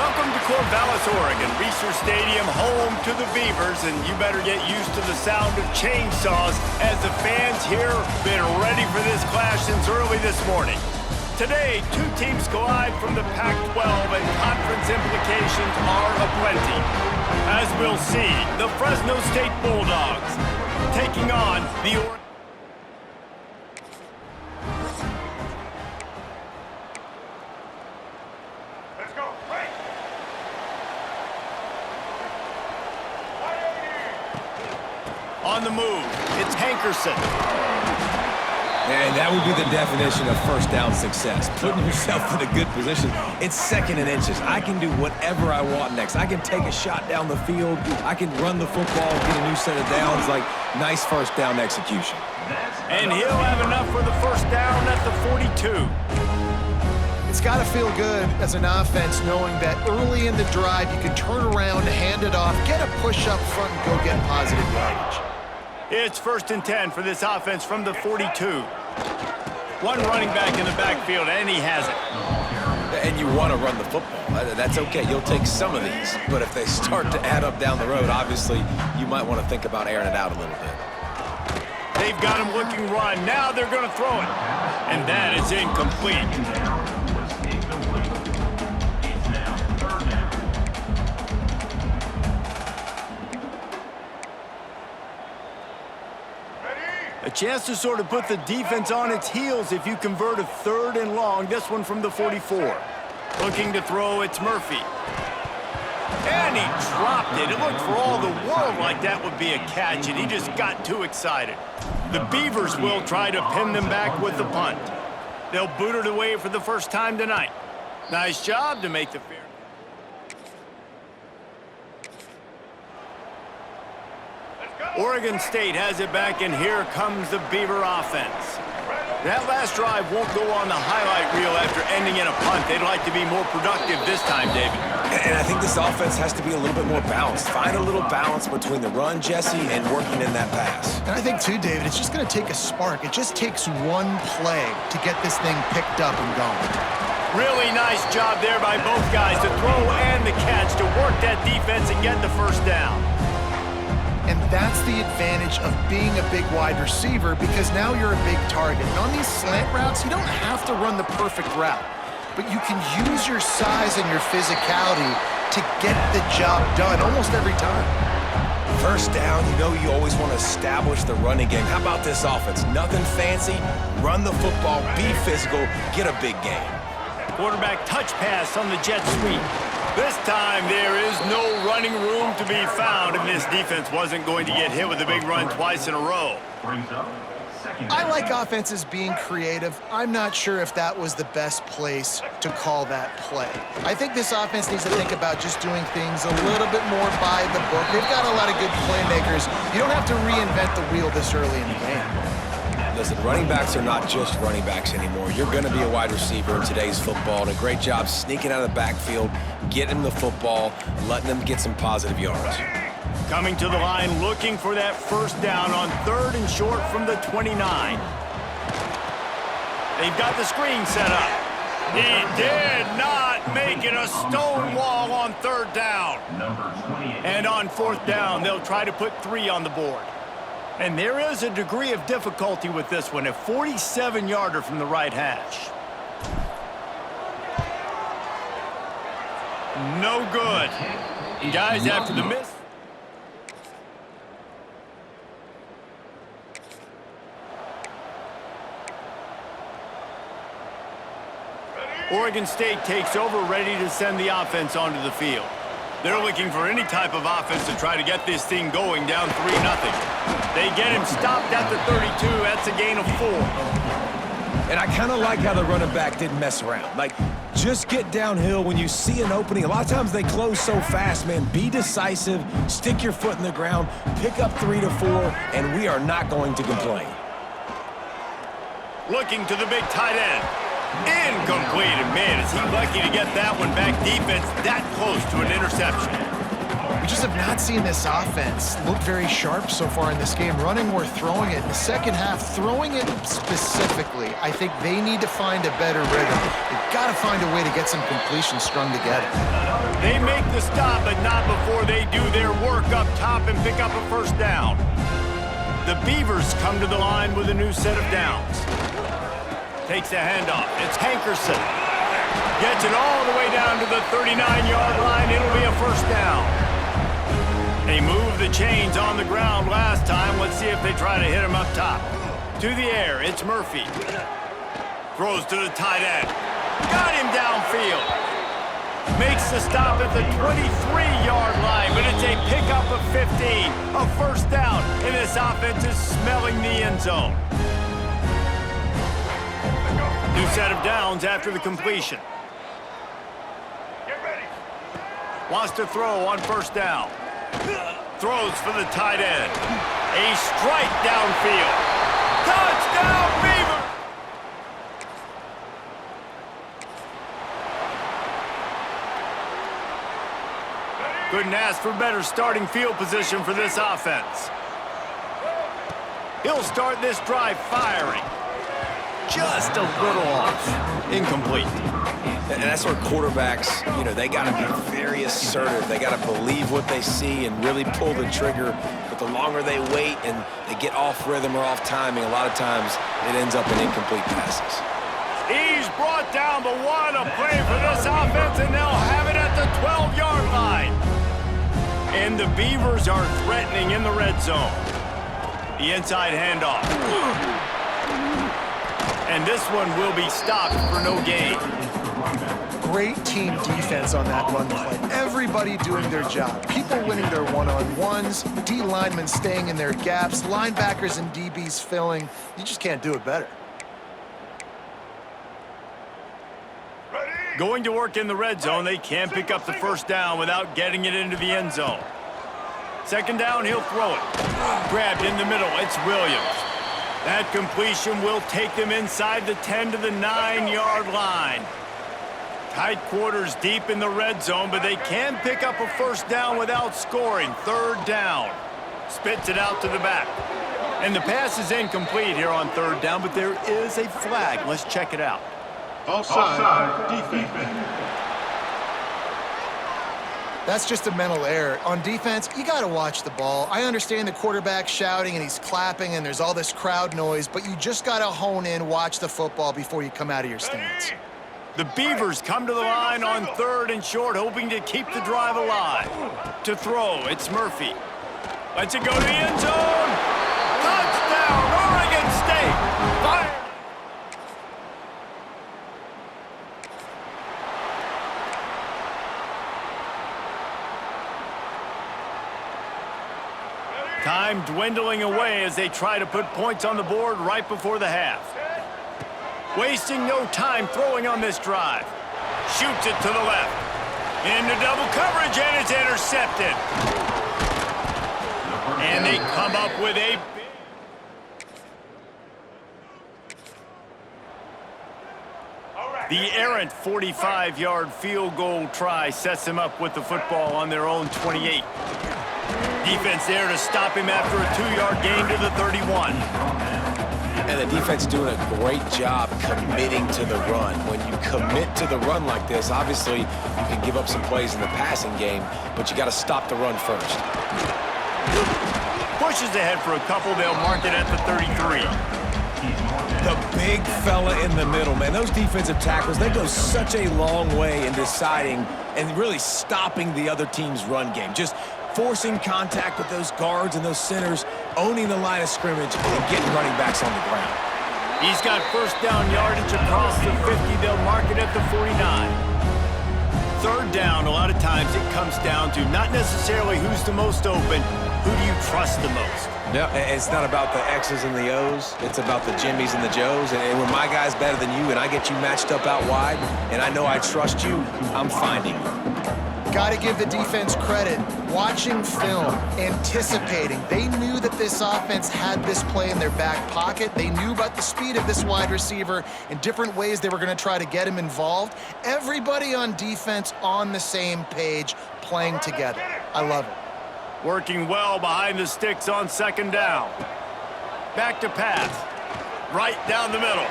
Welcome to Corvallis, Oregon, Research Stadium, home to the Beavers, and you better get used to the sound of chainsaws as the fans here have been ready for this clash since early this morning. Today, two teams collide from the Pac-12 and conference implications are aplenty. As we'll see, the Fresno State Bulldogs taking on the Oregon. On the move, it's Hankerson. And that would be the definition of first down success. Putting yourself in a good position. It's second and inches. I can do whatever I want next. I can take a shot down the field. I can run the football, get a new set of downs. Like, nice first down execution. And he'll have enough for the first down at the 42. It's got to feel good as an offense knowing that early in the drive you can turn around, hand it off, get a push up front, and go get positive yardage. It's 1st and 10 for this offense from the 42. One running back in the backfield, and he has it. And you want to run the football. That's okay. You'll take some of these. But if they start to add up down the road, obviously, you might want to think about airing it out a little bit. They've got him looking run. Now they're going to throw it. And that is incomplete. A chance to sort of put the defense on its heels if you convert a 3rd and long. This one from the 44. Looking to throw, it's Murphy. And he dropped it. It looked for all the world like that would be a catch, and he just got too excited. The Beavers will try to pin them back with the punt. They'll boot it away for the first time tonight. Nice job to make the fair. Oregon State has it back, and here comes the Beaver offense. That last drive won't go on the highlight reel after ending in a punt. They'd like to be more productive this time, David. And I think this offense has to be a little bit more balanced. Find a little balance between the run, Jesse, and working in that pass. And I think, too, David, it's just going to take a spark. It just takes one play to get this thing picked up and going. Really nice job there by both guys, the throw and the catch, to work that defense and get the first down. And that's the advantage of being a big wide receiver, because now you're a big target. And on these slant routes, you don't have to run the perfect route, but you can use your size and your physicality to get the job done almost every time. First down, you know you always want to establish the running game. How about this offense? Nothing fancy. Run the football, be physical, get a big gain. Quarterback touch pass on the jet sweep. This time, there is no running room to be found, and this defense wasn't going to get hit with a big run twice in a row. I like offenses being creative. I'm not sure if that was the best place to call that play. I think this offense needs to think about just doing things a little bit more by the book. They've got a lot of good playmakers. You don't have to reinvent the wheel this early in the game. Listen, running backs are not just running backs anymore. You're going to be a wide receiver in today's football, and a great job sneaking out of the backfield, getting them the football, letting them get some positive yards. Coming to the line, looking for that first down on 3rd and short from the 29. They've got the screen set up. He did not make it a stone wall on 3rd down. And on 4th down, they'll try to put 3 on the board. And there is a degree of difficulty with this one, a 47-yarder from the right hash. No good. Guys, after the miss. Oregon State takes over, ready to send the offense onto the field. They're looking for any type of offense to try to get this thing going, down 3-0. They get him stopped at the 32. That's a gain of 4. And I kind of like how the running back didn't mess around. Like, just get downhill when you see an opening. A lot of times they close so fast, man. Be decisive, stick your foot in the ground, pick up 3 to 4, and we are not going to complain. Looking to the big tight end. Incomplete. And man, is he lucky to get that one back. Defense that close to an interception. We just have not seen this offense look very sharp so far in this game. Running or throwing it. In the second half, throwing it specifically, I think they need to find a better rhythm. They've got to find a way to get some completions strung together. They make the stop, but not before they do their work up top and pick up a first down. The Beavers come to the line with a new set of downs. Takes the handoff. It's Hankerson. Gets it all the way down to the 39-yard line. It'll be a first down. They moved the chains on the ground last time. Let's see if they try to hit him up top. To the air, it's Murphy. Throws to the tight end. Got him downfield. Makes the stop at the 23-yard line, but it's a pickup of 15. A first down, and this offense is smelling the end zone. New set of downs after the completion. Wants to throw on first down. Throws for the tight end. A strike downfield. Touchdown, Beavers! Couldn't ask for better starting field position for this offense. He'll start this drive firing. Just a little off. Incomplete. And that's where quarterbacks, they got to be very assertive. They got to believe what they see and really pull the trigger. But the longer they wait and they get off rhythm or off timing, a lot of times it ends up in incomplete passes. He's brought down, but what a play for this offense, and they'll have it at the 12-yard line. And the Beavers are threatening in the red zone. The inside handoff. And this one will be stopped for no gain. Great team defense on that run play. Everybody doing their job. People winning their one-on-ones, D linemen staying in their gaps, linebackers and DBs filling. You just can't do it better. Going to work in the red zone, they can't pick up the first down without getting it into the end zone. Second down, he'll throw it. Grabbed in the middle, it's Williams. That completion will take them inside the 10 to the 9-yard line. Tight quarters deep in the red zone, but they can pick up a first down without scoring. Third down. Spits it out to the back. And the pass is incomplete here on third down, but there is a flag. Let's check it out. Offside, defense. That's just a mental error. On defense, you got to watch the ball. I understand the quarterback shouting and he's clapping and there's all this crowd noise, but you just got to hone in, watch the football before you come out of your stance. The Beavers come to the line on third and short, hoping to keep the drive alive. To throw, it's Murphy. Lets it go to the end zone. Touchdown, Oregon State. Fire. Time dwindling away as they try to put points on the board right before the half. Wasting no time throwing on this drive. Shoots it to the left. Into double coverage, and it's intercepted. And they come up with a The errant 45-yard field goal try sets them up with the football on their own 28. Defense there to stop him after a 2-yard gain to the 31. And the defense doing a great job committing to the run. When you commit to the run like this, obviously you can give up some plays in the passing game, but you got to stop the run first. Pushes ahead for a couple. They'll mark it at the 33. The big fella in the middle, man. Those defensive tackles, they go such a long way in deciding and really stopping the other team's run game. Just forcing contact with those guards and those centers, owning the line of scrimmage, and getting running backs on the ground. He's got first down yardage across the 50. They'll mark it at the 49. Third down, a lot of times it comes down to not necessarily who's the most open, who do you trust the most? No, it's not about the X's and the O's. It's about the Jimmys and the Joes. And when my guy's better than you and I get you matched up out wide and I know I trust you, I'm finding you. Got to give the defense credit. Watching film, anticipating. They knew that this offense had this play in their back pocket. They knew about the speed of this wide receiver and different ways they were going to try to get him involved. Everybody on defense on the same page, playing together. I love it. Working well behind the sticks on second down. Back to pass. Right down the middle.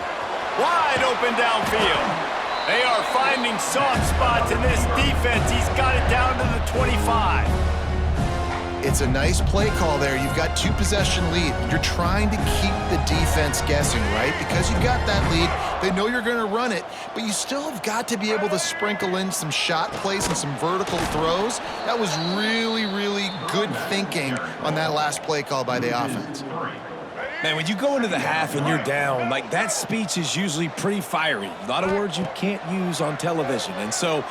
Wide open downfield. They are finding soft spots in this defense. He's got it down to the 25. It's a nice play call there. You've got 2-possession lead. You're trying to keep the defense guessing, right? Because you've got that lead. They know you're going to run it, but you still have got to be able to sprinkle in some shot plays and some vertical throws. That was really, really good thinking on that last play call by the offense. Man, when you go into the half and you're down, like, that speech is usually pretty fiery. A lot of words you can't use on television. And so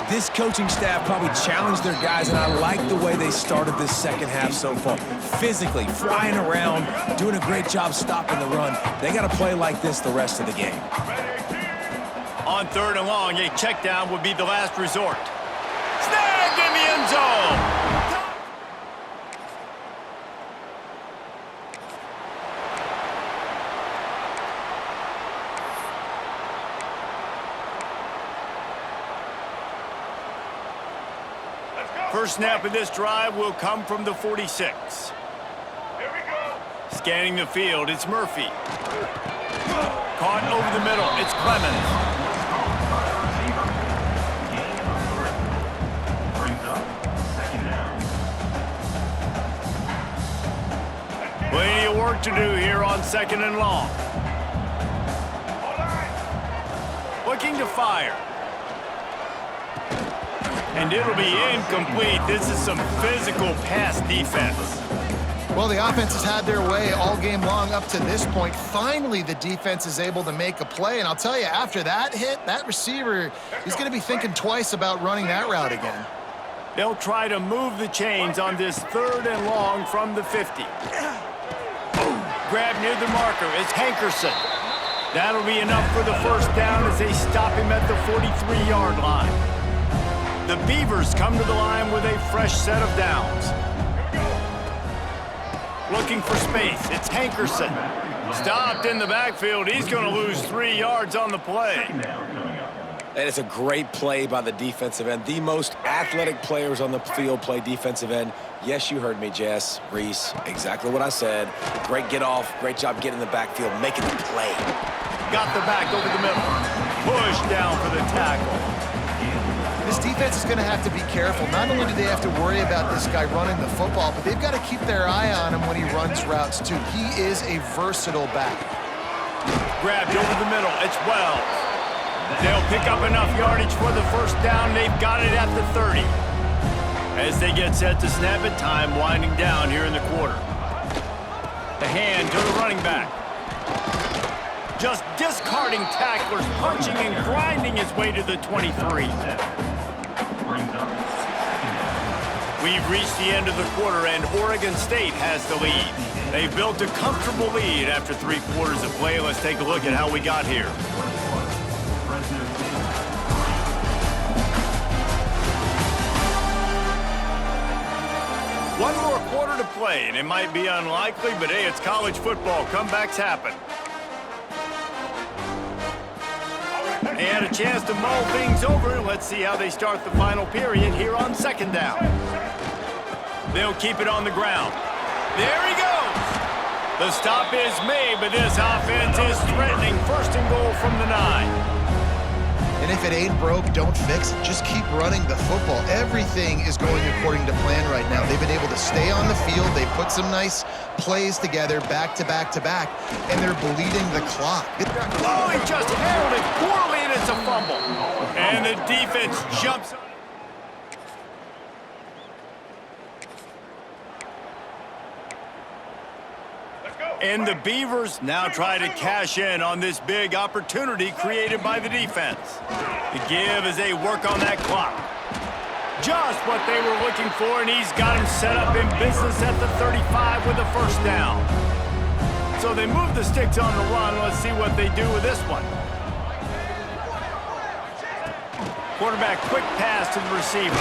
this coaching staff probably challenged their guys, and I like the way they started this second half so far. Physically, flying around, doing a great job stopping the run. They got to play like this the rest of the game. On third and long, a check down would be the last resort. Snagged in the end zone. First snap of this drive will come from the 46. Here we go. Scanning the field, it's Murphy. Caught over the middle, it's Clemens. Plenty of work to do here on second and long. Looking to fire. And it'll be incomplete. This is some physical pass defense. Well, the offense has had their way all game long up to this point. Finally, the defense is able to make a play. And I'll tell you, after that hit, that receiver is going to be thinking twice about running that route again. They'll try to move the chains on this third and long from the 50. Grab near the marker. It's Hankerson. That'll be enough for the first down as they stop him at the 43-yard line. The Beavers come to the line with a fresh set of downs. Looking for space, it's Hankerson. Stopped in the backfield, he's going to lose 3 yards on the play. And it's a great play by the defensive end. The most athletic players on the field play defensive end. Yes, you heard me, Jess, Reese, exactly what I said. Great get off, great job getting in the backfield, making the play. Got the back over the middle. Push down for the tackle. This defense is going to have to be careful. Not only do they have to worry about this guy running the football, but they've got to keep their eye on him when he runs routes, too. He is a versatile back. Grabbed over the middle. It's Wells. They'll pick up enough yardage for the first down. They've got it at the 30. As they get set to snap it, time winding down here in the quarter. The hand to the running back. Just discarding tacklers, punching and grinding his way to the 23. We've reached the end of the quarter, and Oregon State has the lead. They've built a comfortable lead after 3 quarters of play. Let's take a look at how we got here. One more quarter to play, and it might be unlikely, but hey, it's college football. Comebacks happen. They had a chance to mull things over. Let's see how they start the final period here on second down. They'll keep it on the ground. There he goes. The stop is made, but this offense is threatening. First and goal from the 9. And if it ain't broke, don't fix it. Just keep running the football. Everything is going according to plan right now. They've been able to stay on the field. They put some nice plays together back to back to back, and they're bleeding the clock. Oh, he just handled it poorly, and it's a fumble. And the defense jumps. And the Beavers now try to cash in on this big opportunity created by the defense. The give as they work on that clock. Just what they were looking for, and he's got him set up in business at the 35 with the first down. So they move the sticks on the run. Let's see what they do with this one. Quarterback quick pass to the receiver.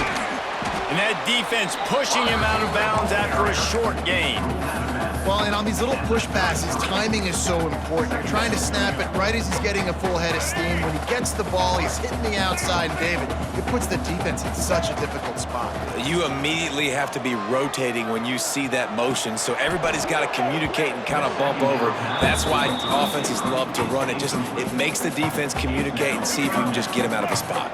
And that defense pushing him out of bounds after a short gain. Well, and on these little push passes, timing is so important. You're trying to snap it right as he's getting a full head of steam. When he gets the ball, he's hitting the outside, and David, it puts the defense in such a difficult spot. You immediately have to be rotating when you see that motion, so everybody's got to communicate and kind of bump over. That's why offenses love to run it. It makes the defense communicate and see if you can just get him out of a spot.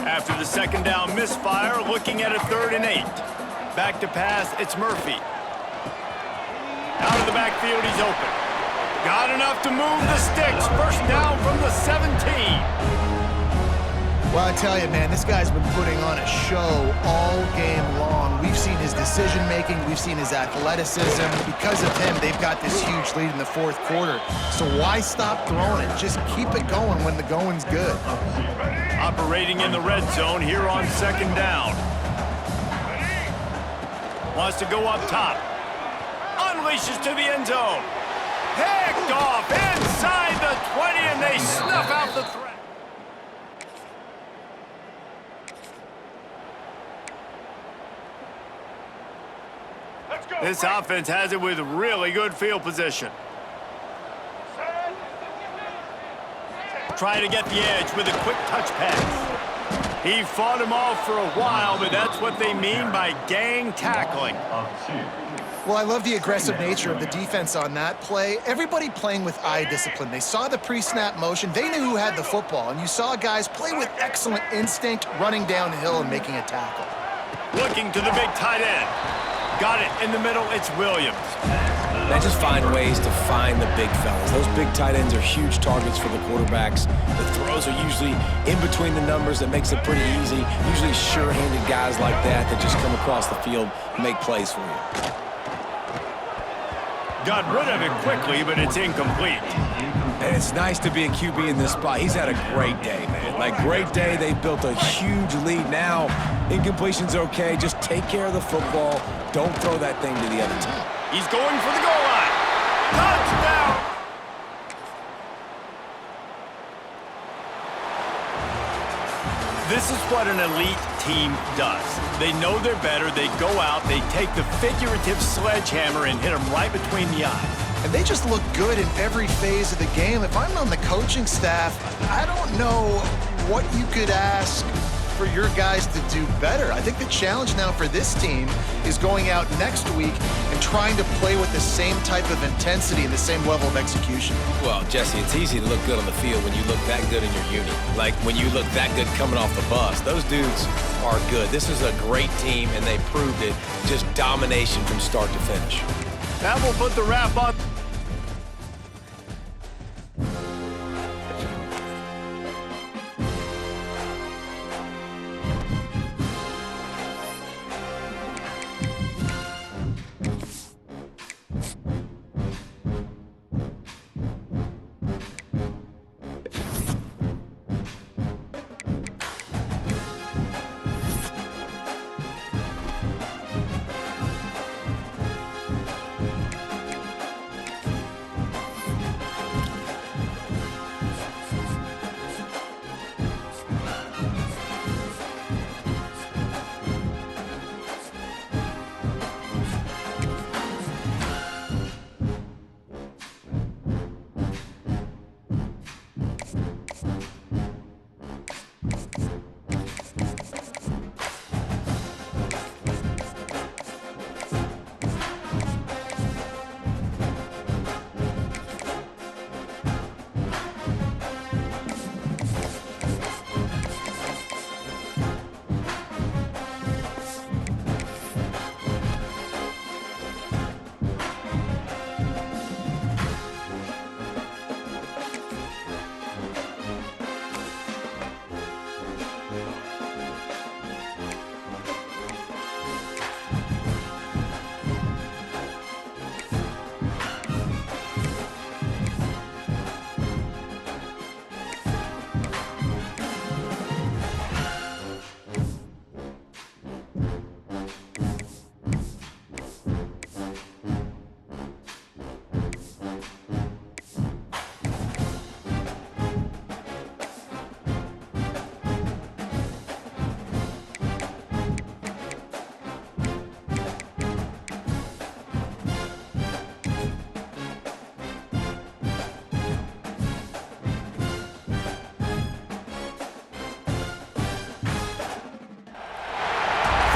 After the second down misfire, looking at a 3rd and 8. Back to pass, it's Murphy. Out of the backfield, he's open. Got enough to move the sticks. First down from the 17. Well, I tell you, man, this guy's been putting on a show all game long. We've seen his decision-making. We've seen his athleticism. Because of him, they've got this huge lead in the 4th quarter. So why stop throwing it? Just keep it going when the going's good. Operating in the red zone here on 2nd down. Wants to go up top. Unleashes to the end zone. Picked off inside the 20, and they snuff out the threat. This offense has it with really good field position. Trying to get the edge with a quick touch pass. He fought him off for a while, but that's what they mean by gang tackling. Well, I love the aggressive nature of the defense on that play. Everybody playing with eye discipline. They saw the pre-snap motion. They knew who had the football, and you saw guys play with excellent instinct, running downhill and making a tackle. Looking to the big tight end. Got it in the middle, it's Williams. They just find ways to find the big fellas. Those big tight ends are huge targets for the quarterbacks. The throws are usually in between the numbers. That makes it pretty easy. Usually sure-handed guys like that just come across the field and make plays for you. Got rid of it quickly, but it's incomplete. And it's nice to be a QB in this spot. He's had a great day, man. Like, great day. They built a huge lead. Now, incompletion's okay. Just take care of the football. Don't throw that thing to the other team. He's going for the goal line. Touchdown! This is what an elite team does. They know they're better. They go out, they take the figurative sledgehammer and hit them right between the eyes. And they just look good in every phase of the game. If I'm on the coaching staff, I don't know what you could ask for your guys to do better. I think the challenge now for this team is going out next week and trying to play with the same type of intensity and the same level of execution. Well, Jesse, it's easy to look good on the field when you look that good in your uni. Like when you look that good coming off the bus. Those dudes are good. This is a great team, and they proved it. Just domination from start to finish. That will put the wrap on.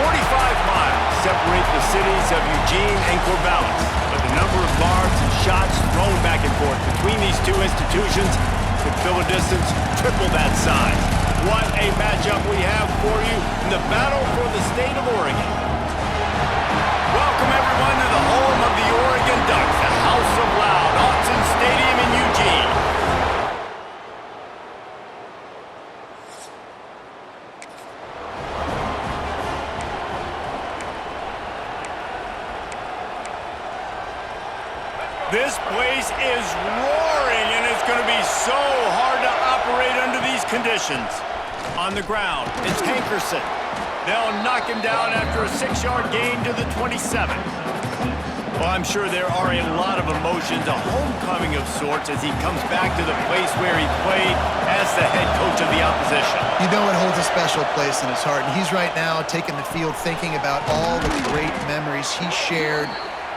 45 miles separate the cities of Eugene and Corvallis, but the number of barbs and shots thrown back and forth between these two institutions could fill a distance triple that size. What a matchup we have for you in the battle for the state of Oregon. Welcome everyone to the home of the Oregon Ducks, the House of Loud, Autzen Stadium in Eugene. This place is roaring, and it's going to be so hard to operate under these conditions. On the ground, it's Hankerson. They'll knock him down after a 6-yard gain to the 27. Well, I'm sure there are a lot of emotions, a homecoming of sorts as he comes back to the place where he played as the head coach of the opposition. You know it holds a special place in his heart, and he's right now taking the field thinking about all the great memories he shared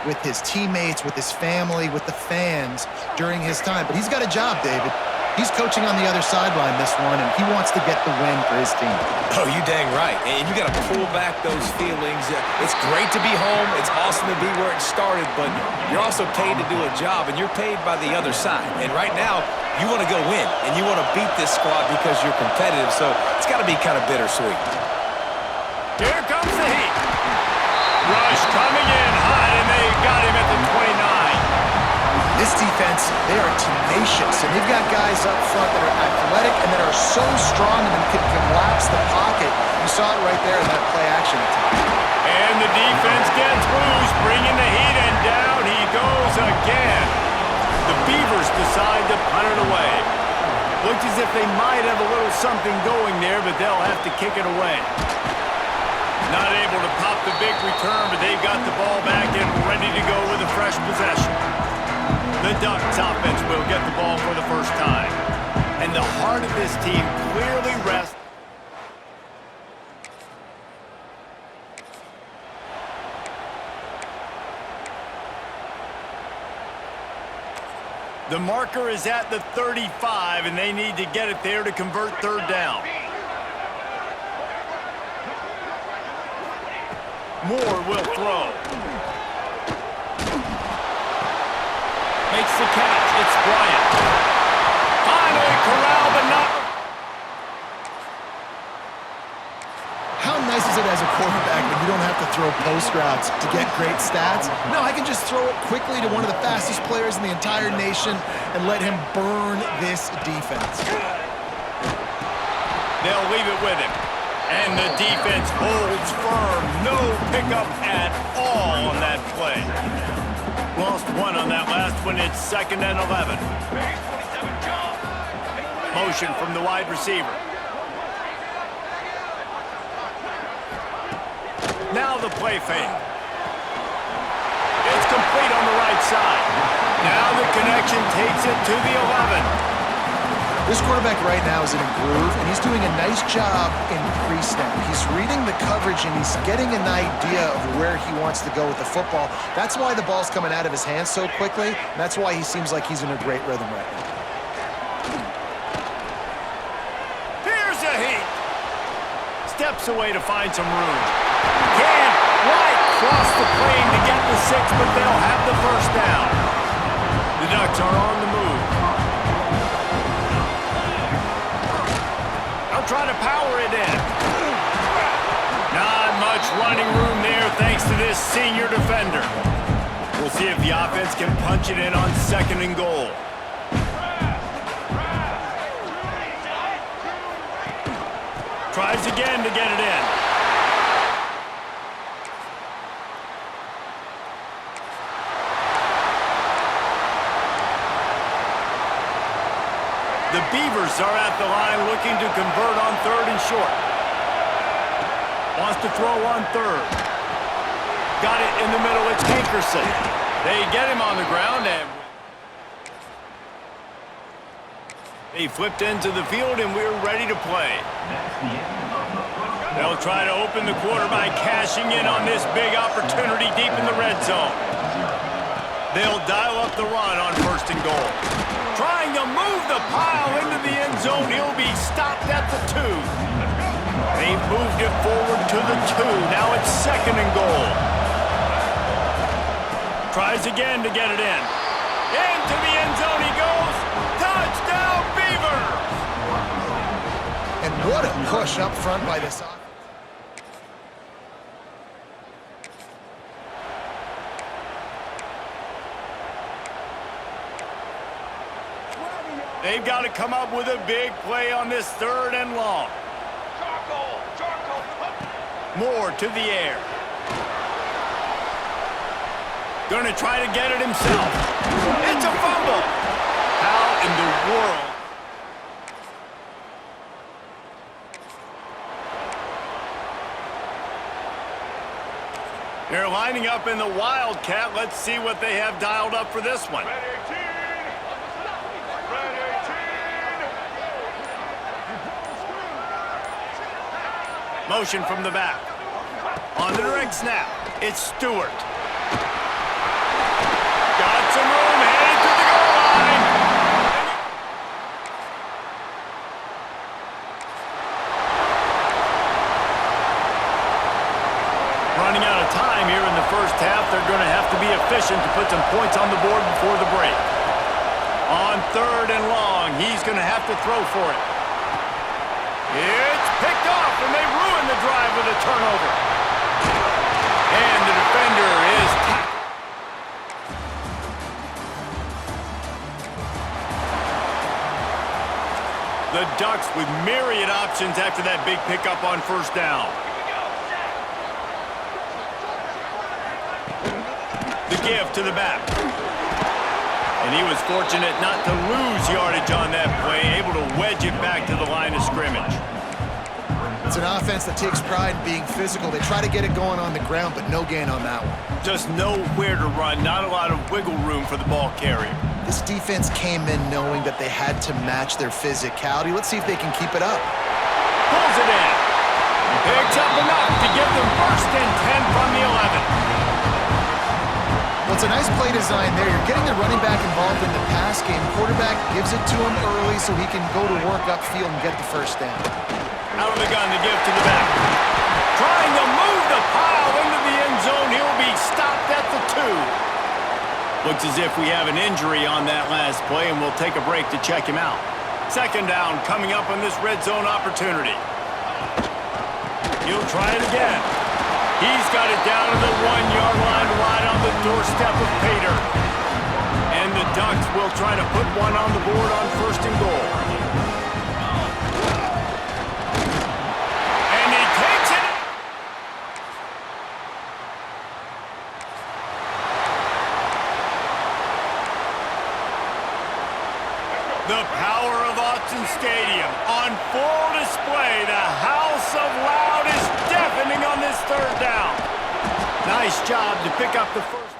with his teammates, with his family, with the fans during his time. But he's got a job, David. He's coaching on the other sideline this one, and he wants to get the win for his team. Oh, you dang right. And you got to pull back those feelings. It's great to be home. It's awesome to be where it started, but you're also paid to do a job, and you're paid by the other side. And right now, you want to go win, and you want to beat this squad because you're competitive, so it's got to be kind of bittersweet. Here comes the heat. Rush coming in high, and they got him at the 29. This defense, they are tenacious, and they've got guys up front that are athletic and that are so strong and can collapse the pocket. You saw it right there in that play action attack. And the defense gets loose, bringing the heat, and down he goes again. The Beavers decide to punt it away. Looks as if they might have a little something going there, but they'll have to kick it away. Not able to pop the big return, but they've got the ball back and ready to go with a fresh possession. The Ducks offense will get the ball for the first time. And the heart of this team clearly rests. The marker is at the 35, and they need to get it there to convert third down. Moore will throw. Makes the catch. It's Bryant. Finally corralled, but not. How nice is it as a quarterback when you don't have to throw post routes to get great stats? No, I can just throw it quickly to one of the fastest players in the entire nation and let him burn this defense. They'll leave it with him. And the defense holds firm. No pickup at all on that play. Lost one on that last one. It's 2nd and 11. Motion from the wide receiver. Now the play fake. It's complete on the right side. Now the connection takes it to the 11. This quarterback right now is in a groove, and he's doing a nice job in pre-snap. He's reading the coverage, and he's getting an idea of where he wants to go with the football. That's why the ball's coming out of his hands so quickly, and that's why he seems like he's in a great rhythm right now. Here's a heat. Steps away to find some room. Can't quite cross the plane to get the 6, but they'll have the first down. The Ducks are on the move. Try to power it in. Not much running room there thanks to this senior defender. We'll see if the offense can punch it in on 2nd and goal. Tries again to get it in. The Beavers are at the line looking to convert on 3rd and short. Wants to throw on 3rd. Got it in the middle. It's Hankerson. They get him on the ground, and he flipped into the field, and we're ready to play. They'll try to open the quarter by cashing in on this big opportunity deep in the red zone. They'll dial up the run on 1st and goal. Trying to move the pile into the end zone. He'll be stopped at the 2. They've moved it forward to the 2. Now it's 2nd and goal. Tries again to get it in. Into the end zone he goes. Touchdown, Beavers! And what a push up front by this offense. They've got to come up with a big play on this 3rd and long. Moore to the air. Going to try to get it himself. It's a fumble. How in the world? They're lining up in the Wildcat. Let's see what they have dialed up for this one. Motion from the back. On the direct snap, it's Stewart. Got some room, headed to the goal line. Running out of time here in the first half. They're going to have to be efficient to put some points on the board before the break. On 3rd and long, he's going to have to throw for it. It's picked off, and they ruin the drive with a turnover. And the defender is tackled. The Ducks with myriad options after that big pickup on 1st down. The give to the back. And he was fortunate not to lose yardage on that play, able to wedge it back to the line of scrimmage. It's an offense that takes pride in being physical. They try to get it going on the ground, but no gain on that one. Just nowhere to run, not a lot of wiggle room for the ball carrier. This defense came in knowing that they had to match their physicality. Let's see if they can keep it up. Pulls it in. Picks up enough to give them 1st and 10 from the 11. Well, it's a nice play design there. You're getting the running back involved in the pass game. Quarterback gives it to him early so he can go to work upfield and get the 1st down. Out of the gun, the give to the back. Trying to move the pile into the end zone. He'll be stopped at the 2. Looks as if we have an injury on that last play, and we'll take a break to check him out. 2nd down coming up on this red zone opportunity. He'll try it again. He's got it down to the 1-yard line right on the doorstep of Pater. And the Ducks will try to put one on the board on 1st and goal. And he takes it. The power of Autzen Stadium on full display. The house of loud is deafening on this 3rd down. Nice job to pick up the 1st.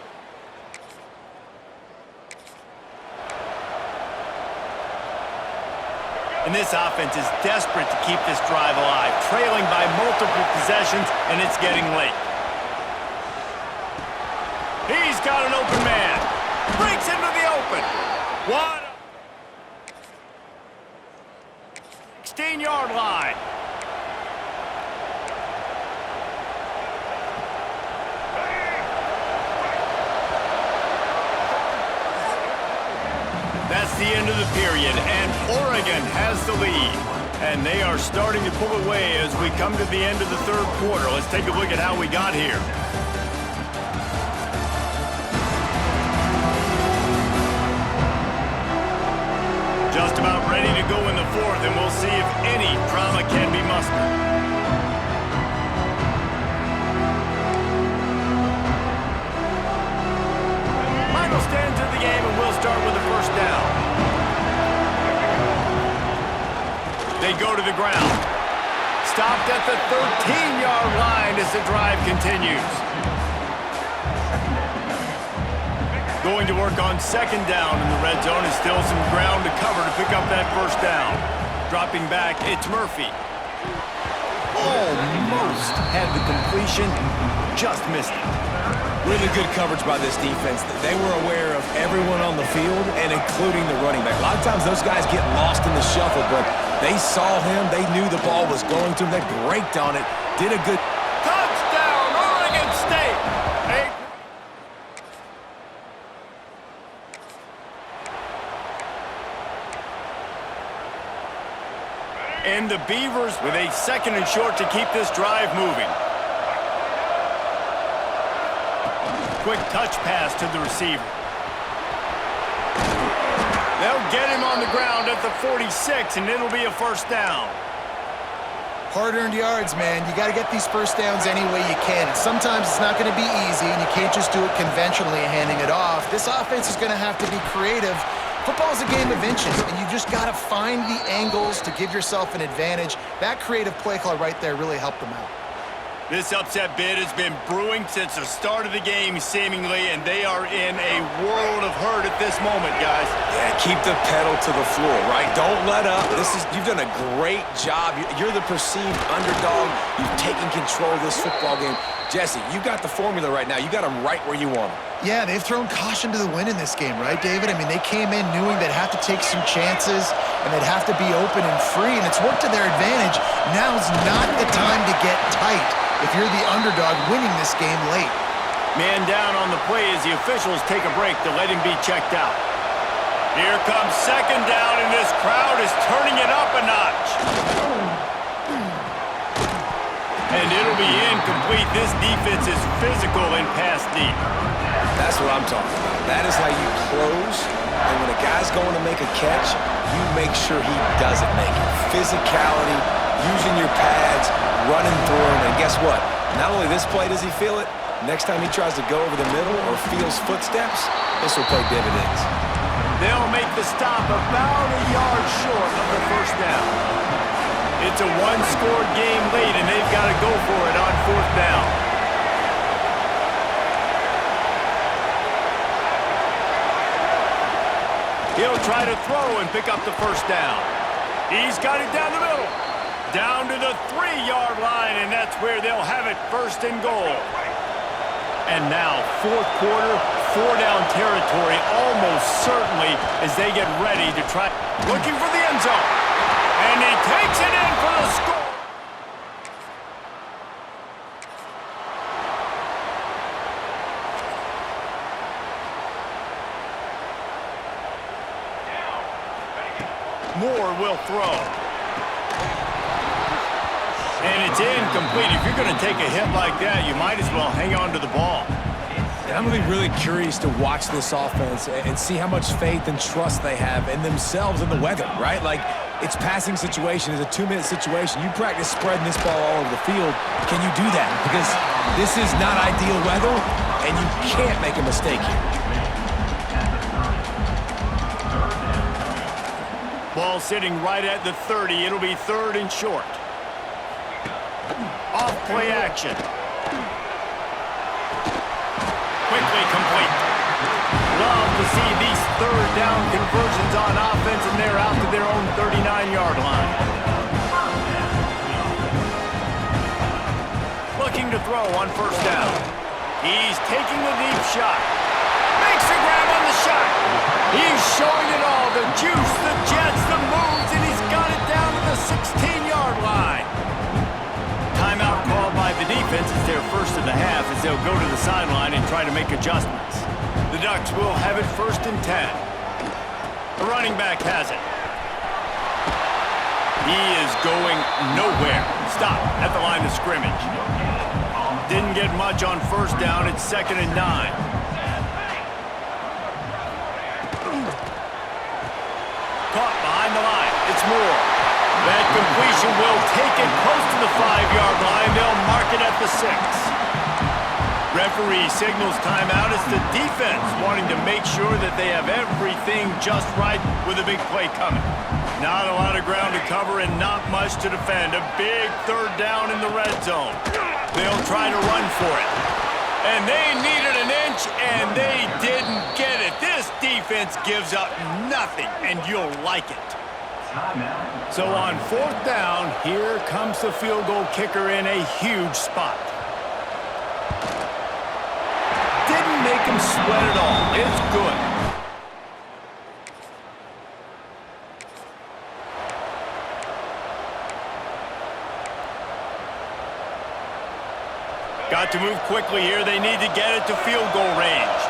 And this offense is desperate to keep this drive alive, trailing by multiple possessions, and it's getting late. He's got an open man. Breaks into the open. 16-yard line. That's the end of the period, and Oregon has the lead. And they are starting to pull away as we come to the end of the 3rd quarter. Let's take a look at how we got here. Just about ready to go in the 4th, and we'll see if any drama can be mustered. Final stands of the game, and we'll start with the 1st down. They go to the ground. Stopped at the 13-yard line as the drive continues. Going to work on 2nd down in the red zone, and still some ground to cover to pick up that 1st down. Dropping back, it's Murphy. Almost had the completion, just missed it. Really good coverage by this defense. They were aware of everyone on the field, and including the running back. A lot of times those guys get lost in the shuffle, but They saw him. They knew the ball was going to him. They braked on it. Did a good... Touchdown, Oregon State! And the Beavers with a 2nd and short to keep this drive moving. Quick touch pass to the receiver. They'll get him on the ground at the 46, and it'll be a 1st down. Hard-earned yards, man. You got to get these 1st downs any way you can. And sometimes it's not going to be easy, and you can't just do it conventionally handing it off. This offense is going to have to be creative. Football's a game of inches, and you've just got to find the angles to give yourself an advantage. That creative play call right there really helped them out. This upset bid has been brewing since the start of the game, seemingly, and they are in a world of hurt at this moment, guys. Yeah, keep the pedal to the floor, right? Don't let up. You've done a great job. You're the perceived underdog. You've taken control of this football game. Jesse, you got the formula right now. You got them right where you want them. Yeah, they've thrown caution to the wind in this game, right, David? I mean, they came in knowing they'd have to take some chances and they'd have to be open and free, and it's worked to their advantage. Now's not the time to get tight if you're the underdog winning this game late. Man down on the play as the officials take a break to let him be checked out. Here comes 2nd down, and this crowd is turning it up a notch. And it'll be incomplete. This defense is physical and pass deep. That's what I'm talking about. That is how you close. And when a guy's going to make a catch, you make sure he doesn't make it. Physicality, using your pads, running through him. And guess what? Not only this play does he feel it, next time he tries to go over the middle or feels footsteps, this will pay dividends. They'll make the stop about a yard short of the 1st down. It's a 1-score game late, and they've got to go for it on 4th down. He'll try to throw and pick up the 1st down. He's got it down the middle. Down to the 3-yard line, and that's where they'll have it, 1st and goal. And now, 4th quarter, 4-down territory, almost certainly, as they get ready to try. Looking for the end zone. And he takes it in for the score. Moore will throw. And it's incomplete. If you're going to take a hit like that, you might as well hang on to the ball. And I'm going to be really curious to watch this offense and see how much faith and trust they have in themselves and the weather, right? Like, it's passing situation. It's a 2-minute situation. You practice spreading this ball all over the field. Can you do that? Because this is not ideal weather, and you can't make a mistake here. Ball sitting right at the 30. It'll be 3rd and short. Off play action. Quickly complete. Love to see these 3rd down conversions on offense, and they're out to their own 39-yard line. Looking to throw on 1st down. He's taking the deep shot. Makes a grab on the shot. He's showing it all. The juice, the jets, the moves, and he's got it down to the 16-yard line. Timeout called by the defense. It's their 1st of the half as they'll go to the sideline and try to make adjustments. The Ducks will have it 1st and 10. The running back has it. He is going nowhere. Stop at the line of scrimmage. Didn't get much on 1st down. It's 2nd and 9. Caught behind the line. It's Moore. That completion will take it close to the 5-yard line. They'll mark it at the 6. Referee signals timeout. It's the defense wanting to make sure that they have everything just right with a big play coming. Not a lot of ground to cover and not much to defend. A big 3rd down in the red zone. They'll try to run for it. And they needed an inch, and they didn't get it. This defense gives up nothing, and you'll like it. So on 4th down, here comes the field goal kicker in a huge spot. Didn't make him sweat at all. It's good. Got to move quickly here. They need to get it to field goal range.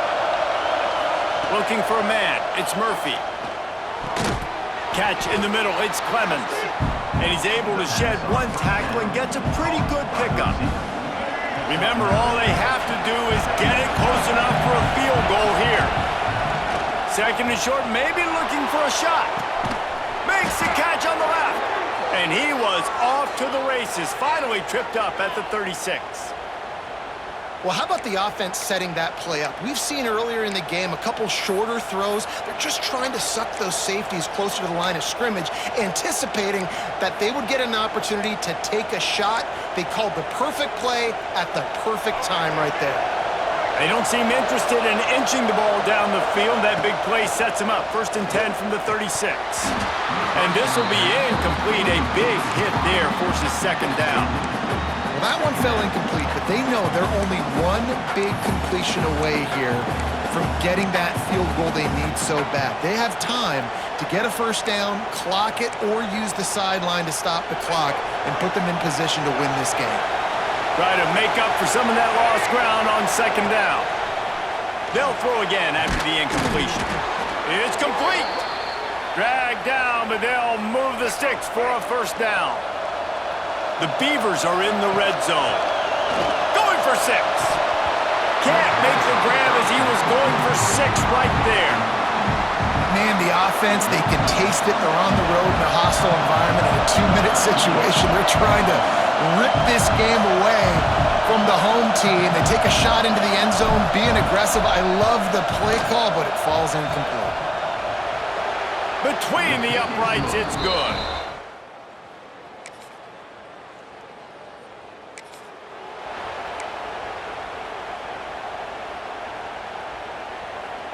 Looking for a man. It's Murphy. Catch in the middle. It's Clemens. And he's able to shed one tackle and gets a pretty good pickup. Remember, all they have to do is get it close enough for a field goal here. Second and short, maybe looking for a shot. Makes the catch on the left. And he was off to the races. Finally tripped up at the 36. Well, how about the offense setting that play up? We've seen earlier in the game a couple shorter throws. They're just trying to suck those safeties closer to the line of scrimmage, anticipating that they would get an opportunity to take a shot. They called the perfect play at the perfect time right there. They don't seem interested in inching the ball down the field. That big play sets them up. 1st and 10 from the 36. And this will be incomplete. A big hit there forces 2nd down. Well, that one fell incomplete, but they know they're only one big completion away here from getting that field goal they need so bad. They have time to get a 1st down, clock it, or use the sideline to stop the clock and put them in position to win this game. Try to make up for some of that lost ground on 2nd down. They'll throw again after the incompletion. It's complete. Dragged down, but they'll move the sticks for a 1st down. The Beavers are in the red zone. Going for 6. Can't make the grab as he was going for 6 right there. Man, the offense, they can taste it. They're on the road in a hostile environment in a 2-minute situation. They're trying to rip this game away from the home team. They take a shot into the end zone, being aggressive. I love the play call, but it falls incomplete. Between the uprights, it's good.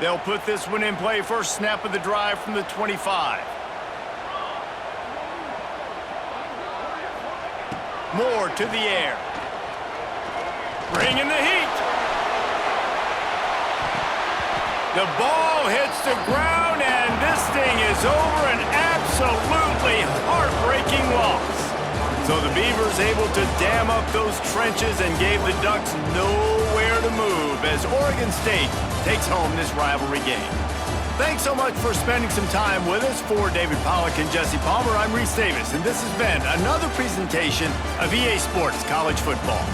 They'll put this one in play. 1st snap of the drive from the 25. Moore to the air. Bringing the heat. The ball hits the ground, and this thing is over. An absolutely heartbreaking loss. So the Beavers able to dam up those trenches and gave the Ducks nowhere to move as Oregon State takes home this rivalry game. Thanks so much for spending some time with us. For David Pollack and Jesse Palmer, I'm Reese Davis, and this has been another presentation of EA Sports College Football.